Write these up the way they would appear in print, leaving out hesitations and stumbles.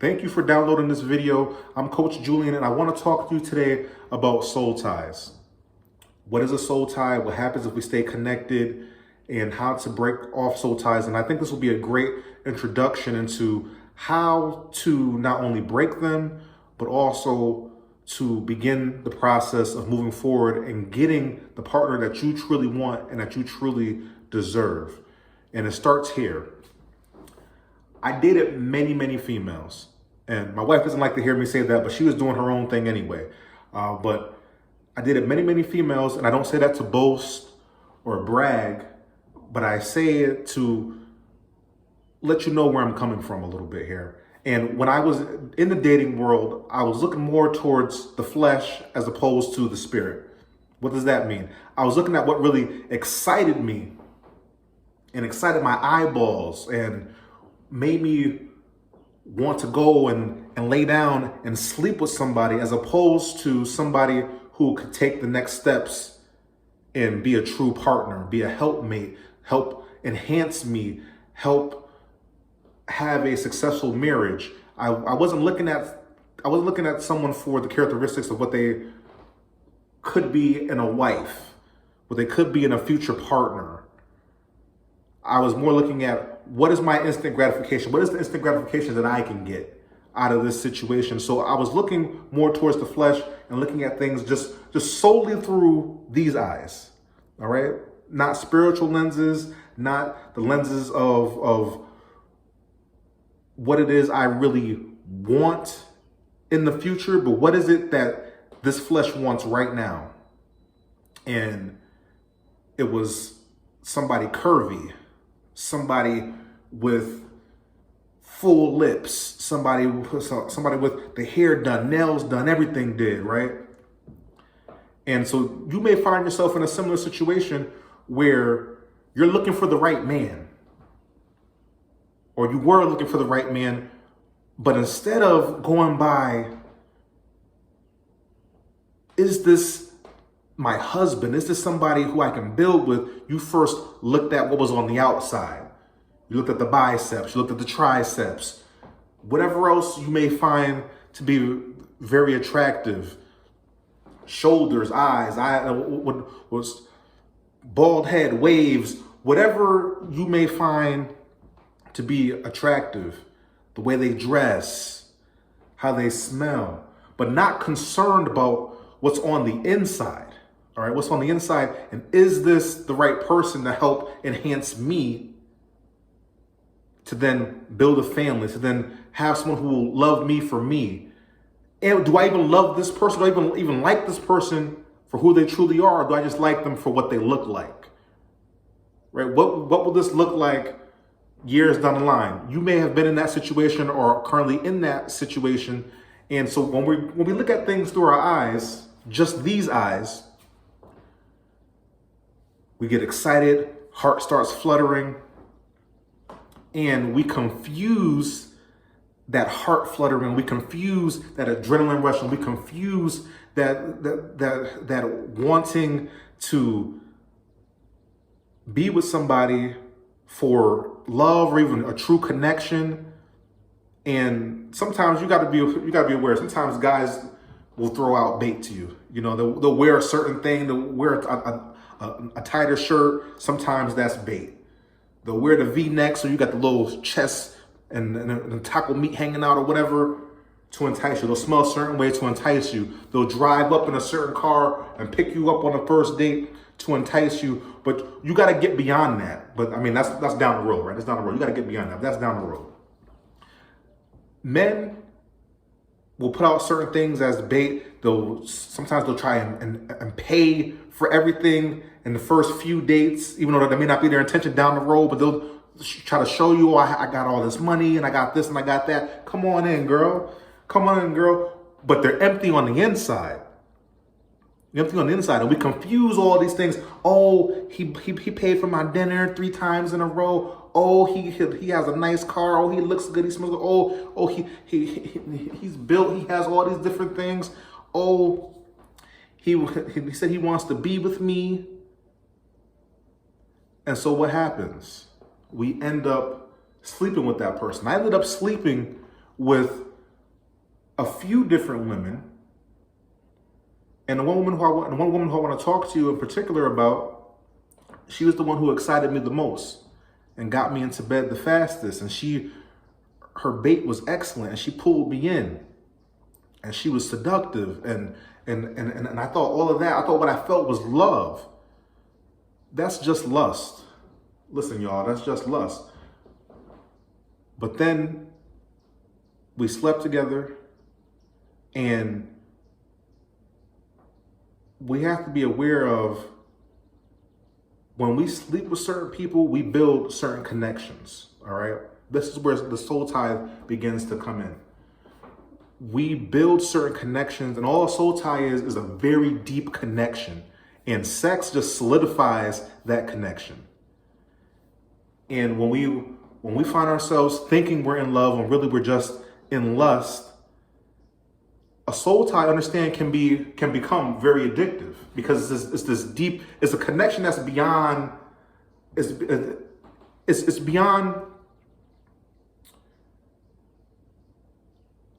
Thank you for downloading this video. I'm Coach Julian, and I want to talk to you today about soul ties. What is a soul tie? What happens if we stay connected? And how to break off soul ties. And I think this will be a great introduction into how to not only break them, but also to begin the process of moving forward and getting the partner that you truly want and that you truly deserve. And it starts here. I dated many females, and my wife doesn't like to hear me say that, but she was doing her own thing anyway. But I dated many females, and I don't say that to boast or brag, but I say it to let you know where I'm coming from a little bit here. And when I was in the dating world, I was looking more towards the flesh as opposed to the spirit. What does that mean? I was looking at what really excited me and excited my eyeballs and made me want to go and lay down and sleep with somebody, as opposed to somebody who could take the next steps and be a true partner, be a helpmate, help enhance me, help have a successful marriage. I wasn't looking at someone for the characteristics of what they could be in a wife, what they could be in a future partner. I was more looking at, what is my instant gratification? What is the instant gratification that I can get out of this situation? So I was looking more towards the flesh and looking at things just solely through these eyes, all right? Not spiritual lenses, not the lenses of what it is I really want in the future, but what is it that this flesh wants right now? And it was somebody curvy, somebody with full lips, somebody with the hair done, nails done, everything did, right? And so you may find yourself in a similar situation where you're looking for the right man, or you were looking for the right man, but instead of going by, is this my husband? Is this somebody who I can build with? You first looked at what was on the outside. You looked at the biceps, you looked at the triceps, whatever else you may find to be very attractive. Shoulders, eyes, was bald head, waves, whatever you may find to be attractive, the way they dress, how they smell, but not concerned about what's on the inside. All right, what's on the inside, and is this the right person to help enhance me to then build a family, to then have someone who will love me for me? And do I even love this person? Do I even like this person for who they truly are? Or do I just like them for what they look like? Right? What will this look like years down the line? You may have been in that situation or are currently in that situation. And so when we look at things through our eyes, just these eyes, we get excited, heart starts fluttering, and we confuse that heart fluttering, we confuse that adrenaline rush, and we confuse that wanting to be with somebody for love or even a true connection. And sometimes you gotta be aware. Sometimes guys will throw out bait to you. You know, they'll wear a certain thing, they'll wear a tighter shirt. Sometimes that's bait. They'll wear the V-neck, so you got the little chest and the taco meat hanging out or whatever to entice you. They'll smell a certain way to entice you. They'll drive up in a certain car and pick you up on a first date to entice you. But you got to get beyond that. But I mean, that's down the road, right? That's down the road. You got to get beyond that. That's down the road. Men will put out certain things as bait. Sometimes they'll try and pay for everything in the first few dates, even though that may not be their intention down the road, but they'll try to show you, oh, I got all this money and I got this and I got that. Come on in, girl. Come on in, girl. But they're empty on the inside. Empty on the inside. And we confuse all these things. Oh, he paid for my dinner 3 times in a row. Oh, he has a nice car. Oh, he looks good. He smells good. Oh, he's built. He has all these different things. Oh, he said he wants to be with me. And so what happens? We end up sleeping with that person. I ended up sleeping with a few different women, and the one woman who I want to talk to you in particular about, she was the one who excited me the most and got me into bed the fastest. And her bait was excellent, and she pulled me in, and she was seductive, and I thought all of that. I thought what I felt was love. That's just lust. Listen, y'all, that's just lust. But then we slept together, and we have to be aware of, when we sleep with certain people, we build certain connections, all right? This is where the soul tie begins to come in. We build certain connections, and all a soul tie is a very deep connection. And sex just solidifies that connection. And when we find ourselves thinking we're in love when really we're just in lust, a soul tie, understand, can become very addictive, because it's this deep, it's a connection that's beyond, it's beyond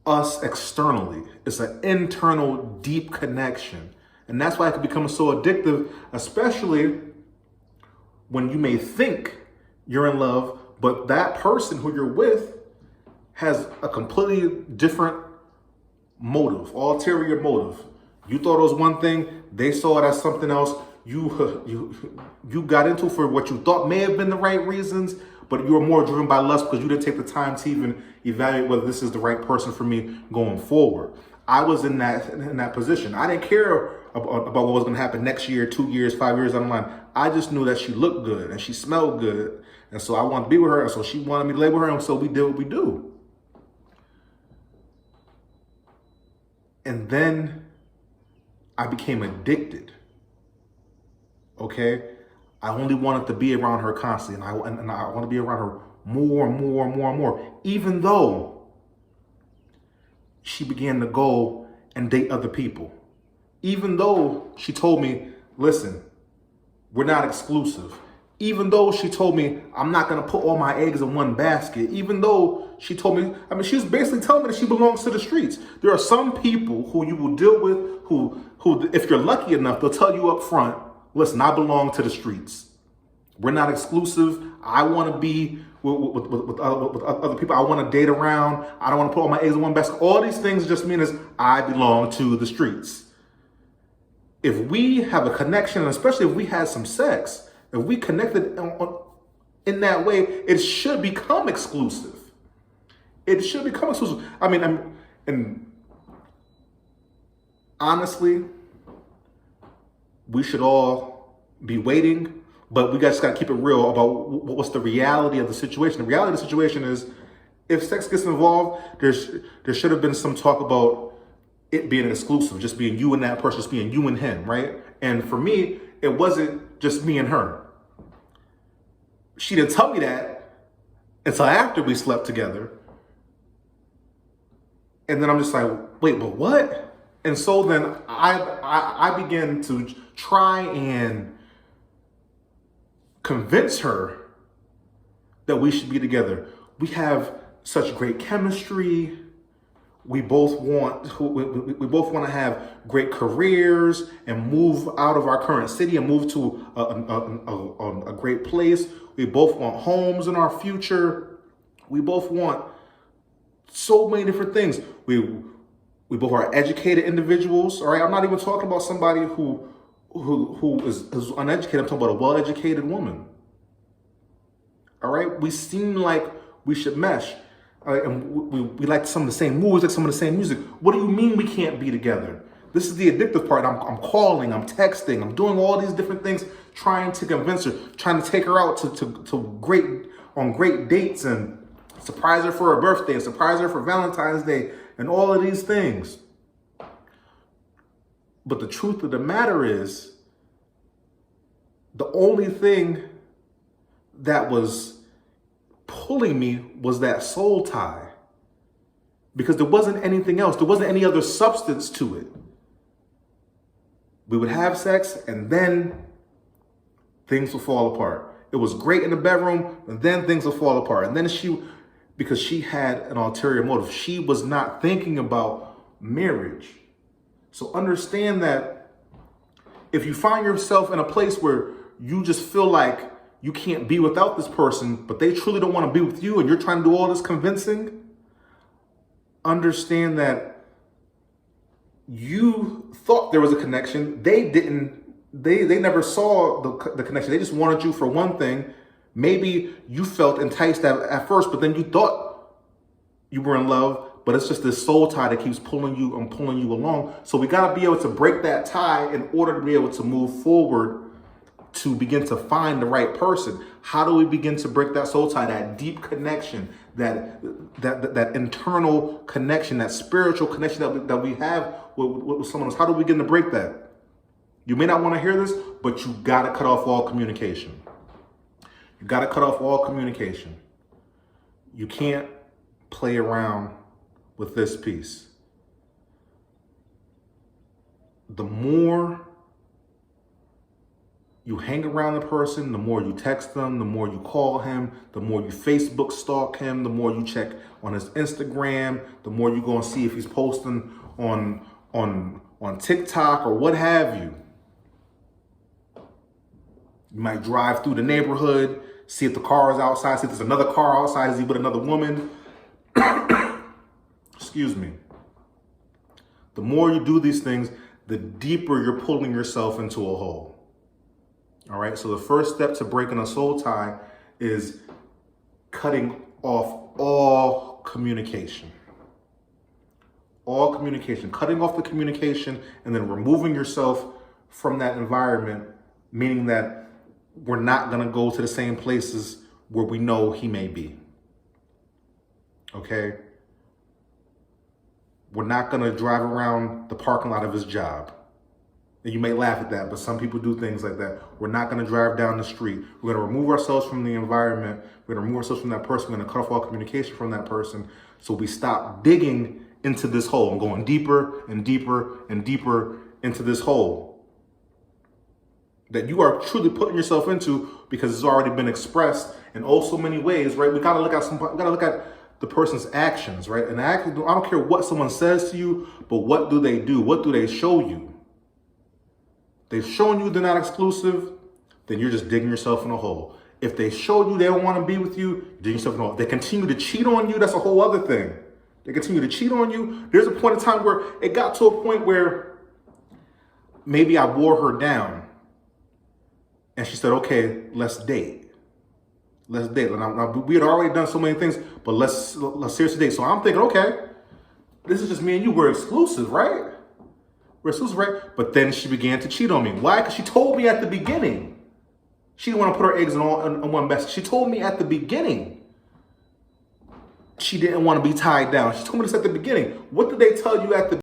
us externally. It's an internal deep connection. And that's why it can become so addictive, especially when you may think you're in love, but that person who you're with has a completely different motive, ulterior motive. You thought it was one thing, they saw it as something else. You got into for what you thought may have been the right reasons, but you were more driven by lust because you didn't take the time to even evaluate whether this is the right person for me going forward. I was in that position. I didn't care about what was going to happen next year, 2 years, 5 years down the line. I just knew that she looked good and she smelled good, and so I wanted to be with her, and so she wanted me to lay with her, and so we did what we do. And then I became addicted. Okay, I only wanted to be around her constantly, and I want to be around her more and more and more and more, even though she began to go and date other people. Even though she told me, listen, we're not exclusive. Even though she told me I'm not going to put all my eggs in one basket. Even though she told me, she was basically telling me that she belongs to the streets. There are some people who you will deal with who if you're lucky enough, they'll tell you up front, listen, I belong to the streets. We're not exclusive. I want to be with other people. I want to date around. I don't want to put all my eggs in one basket. All these things just mean is I belong to the streets. If we have a connection, and especially if we had some sex, if we connected in that way, it should become exclusive. It should become exclusive. And honestly, we should all be waiting, but we just got to keep it real about what's the reality of the situation. The reality of the situation is, if sex gets involved, there should have been some talk about it being exclusive, just being you and that person, just being you and him, right? And for me, it wasn't just me and her. She didn't tell me that until after we slept together. And then I'm just like, wait, but what? And so then I began to try and convince her that we should be together. We have such great chemistry. We both want to have great careers and move out of our current city and move to a great place. We both want homes in our future. We both want so many different things. We both are educated individuals. All right, I'm not even talking about somebody who is uneducated. I'm talking about a well-educated woman. All right, we seem like we should mesh. And we like some of the same movies, like some of the same music. What do you mean we can't be together? This is the addictive part. I'm calling, I'm texting, I'm doing all these different things, trying to convince her, trying to take her out to great dates, and surprise her for her birthday, and surprise her for Valentine's Day, and all of these things. But the truth of the matter is, the only thing that was pulling me was that soul tie, because there wasn't anything else. There wasn't any other substance to it. We would have sex, and then things would fall apart. It was great in the bedroom, and then things would fall apart. And then because she had an ulterior motive, she was not thinking about marriage. So understand that if you find yourself in a place where you just feel like you can't be without this person, but they truly don't want to be with you and you're trying to do all this convincing, understand that you thought there was a connection. They didn't. They never saw the connection. They just wanted you for one thing. Maybe you felt enticed at first, but then you thought you were in love. But it's just this soul tie that keeps pulling you and pulling you along. So we got to be able to break that tie in order to be able to move forward, to begin to find the right person. How do we begin to break that soul tie, that deep connection, that internal connection, that spiritual connection that we have with someone else? How do we begin to break that? You may not want to hear this, but you got to cut off all communication. You got to cut off all communication. You can't play around with this piece. The more you hang around the person, the more you text them, the more you call him, the more you Facebook stalk him, the more you check on his Instagram, the more you go and see if he's posting on TikTok or what have you. You might drive through the neighborhood, see if the car is outside, see if there's another car outside, is he with another woman? Excuse me. The more you do these things, the deeper you're pulling yourself into a hole. All right, so the first step to breaking a soul tie is cutting off all communication. All communication, cutting off the communication and then removing yourself from that environment, meaning that we're not gonna go to the same places where we know he may be. Okay? We're not gonna drive around the parking lot of his job. And you may laugh at that, but some people do things like that. We're not gonna drive down the street. We're gonna remove ourselves from the environment. We're gonna remove ourselves from that person. We're gonna cut off all communication from that person. So we stop digging into this hole and going deeper and deeper and deeper into this hole that you are truly putting yourself into because it's already been expressed in oh so many ways, right? We gotta look at the person's actions, right? And I don't care what someone says to you, but what do they do? What do they show you? They've shown you they're not exclusive, then you're just digging yourself in a hole. If they showed you they don't want to be with you, you're digging yourself in a hole. If they continue to cheat on you, that's a whole other thing. They continue to cheat on you. There's a point in time where it got to a point where maybe I wore her down and she said, okay, let's date. Let's date. Now, we had already done so many things, but let's seriously date. So I'm thinking, okay, this is just me and you. We're exclusive, right? We're exclusive, right? But then she began to cheat on me. Why? Because she told me at the beginning. She didn't want to put her eggs in one basket. She told me at the beginning she didn't want to be tied down. She told me this at the beginning. What did they tell you at the